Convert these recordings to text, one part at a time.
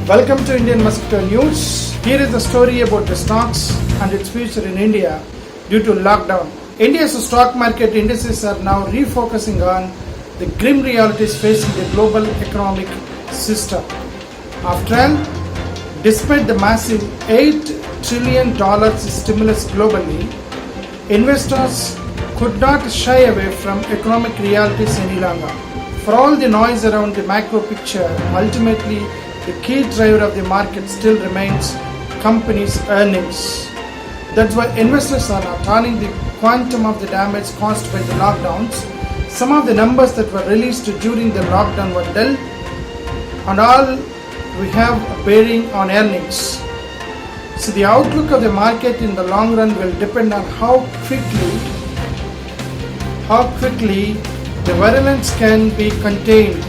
Welcome to Indian Mosquito News. Here is the story about the stocks and its future in India due to lockdown. India's stock market indices are now refocusing on the grim realities facing the global economic system. After all, despite the massive $8 trillion stimulus globally, investors could not shy away from economic realities any longer. For all the noise around the macro picture, ultimately the key driver of the market still remains companies' earnings. That's why investors are now turning the quantum of the damage caused by the lockdowns. Some of the numbers that were released during the lockdown were dull, and all we have a bearing on earnings. So the outlook of the market in the long run will depend on how quickly the virulence can be contained.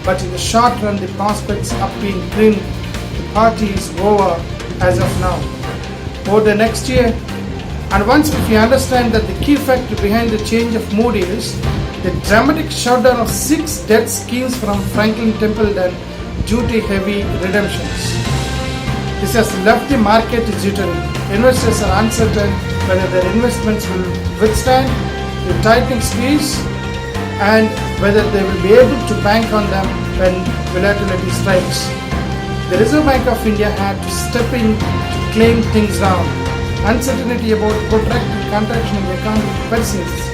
But in the short run, the prospects of being grim. The party is over as of now. Over the next year, and once if we understand that the key factor behind the change of mood is the dramatic shutdown of 6 debt schemes from Franklin Templeton due to heavy redemptions. This has left the market jittery. Investors are uncertain whether their investments will withstand the tightening squeeze and whether they will be able to bank on them when volatility strikes. The Reserve Bank of India had to step in to claim things down. Uncertainty about protracted contraction in the economy persists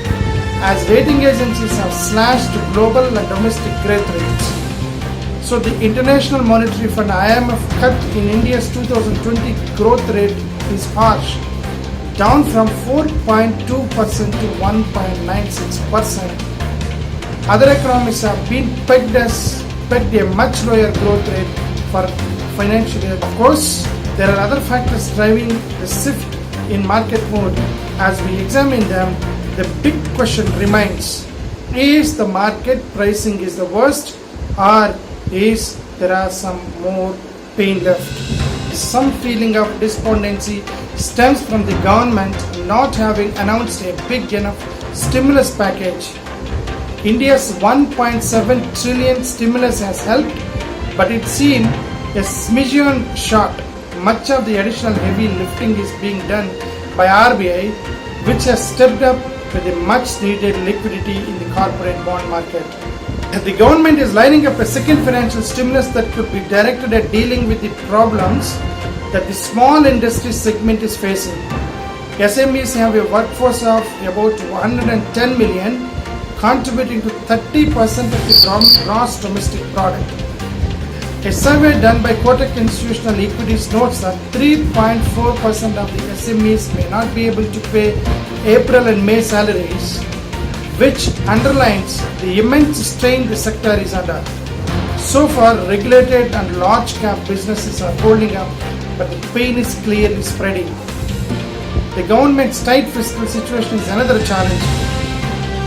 as rating agencies have slashed global and domestic growth rates. So the International Monetary Fund IMF cut in India's 2020 growth rate is harsh, down from 4.2% to 1.96%. Other economies have been pegged a much lower growth rate for financial year. Of course, there are other factors driving the shift in market mood. As we examine them, the big question remains: is the market pricing is the worst, or is there are some more pain left? Some feeling of despondency stems from the government not having announced a big enough stimulus package. India's 1.7 trillion stimulus has helped, but it seemed a smidgen short. Much of the additional heavy lifting is being done by RBI, which has stepped up with a much needed liquidity in the corporate bond market. The government is lining up a second financial stimulus that could be directed at dealing with the problems that the small industry segment is facing. SMEs have a workforce of about 110 million, contributing to 30% of the gross domestic product. A survey done by Kotak Institutional Equities notes that 3.4% of the SMEs may not be able to pay April and May salaries, which underlines the immense strain the sector is under. So far, regulated and large cap businesses are holding up, but the pain is clearly spreading. The government's tight fiscal situation is another challenge.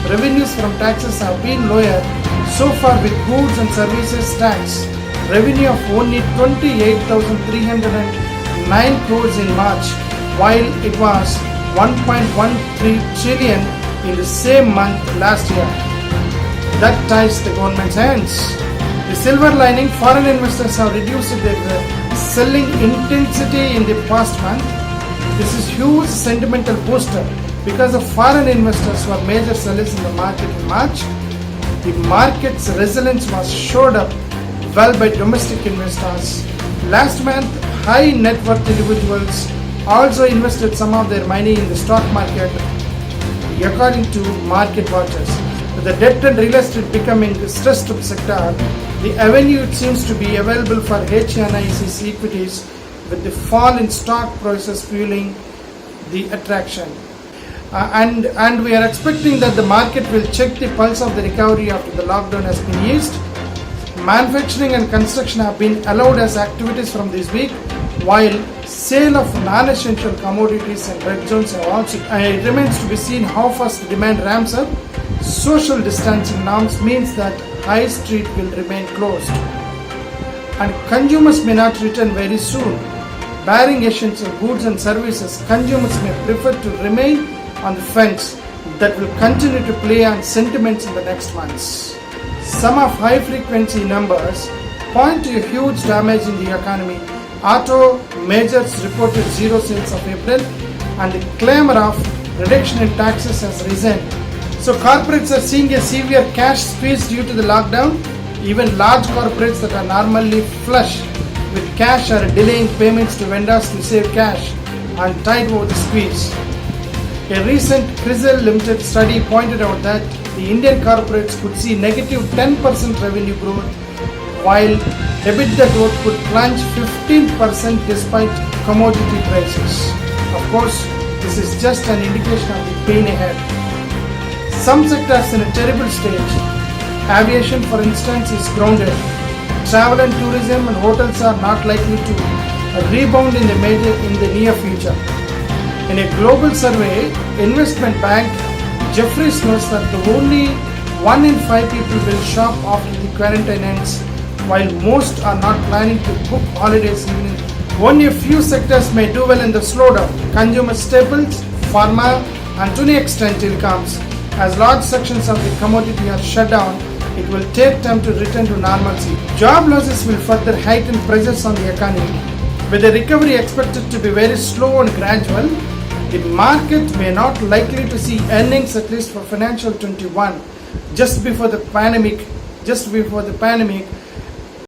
Revenues from taxes have been lower so far, with goods and services tax revenue of only 28,309 crores in March, while it was 1.13 trillion in the same month last year. That ties the government's hands. The silver lining: foreign investors have reduced their selling intensity in the past month. This is huge sentimental booster because the foreign investors were major sellers in the market in March. The market's resilience was showed up well by domestic investors. Last month, high net worth individuals also invested some of their money in the stock market, according to market watchers. With the debt and real estate becoming a stressed sector, the avenue it seems to be available for HNIC's equities, with the fall in stock prices fueling the attraction. And we are expecting that the market will check the pulse of the recovery after the lockdown has been eased. Manufacturing and construction have been allowed as activities from this week, while sale of non-essential commodities and red zones have also. It remains to be seen how fast the demand ramps up. Social distancing norms means that high street will remain closed, and consumers may not return very soon. Barring essential goods and services, consumers may prefer to remain on the fence. That will continue to play on sentiments in the next months. Some of high frequency numbers point to a huge damage in the economy. Auto majors reported zero sales of April, and the clamor of reduction in taxes has risen. So corporates are seeing a severe cash squeeze due to the lockdown. Even large corporates that are normally flush with cash are delaying payments to vendors to save cash and tide over the squeeze. A recent CRISIL Limited study pointed out that the Indian corporates could see negative 10% revenue growth, while EBITDA growth could plunge 15% despite commodity prices. Of course, this is just an indication of the pain ahead. Some sectors in a terrible stage. Aviation, for instance, is grounded. Travel and tourism and hotels are not likely to rebound in the near future. In a global survey, investment bank Jefferies knows that only 1 in 5 people will shop after the quarantine ends, while most are not planning to book holidays even. Only a few sectors may do well in the slowdown. Consumer staples, pharma, and to an extent telecoms. As large sections of the commodity are shut down, it will take time to return to normalcy. Job losses will further heighten pressures on the economy. With the recovery expected to be very slow and gradual, the market may not likely to see earnings at least for financial 21. Just before the pandemic,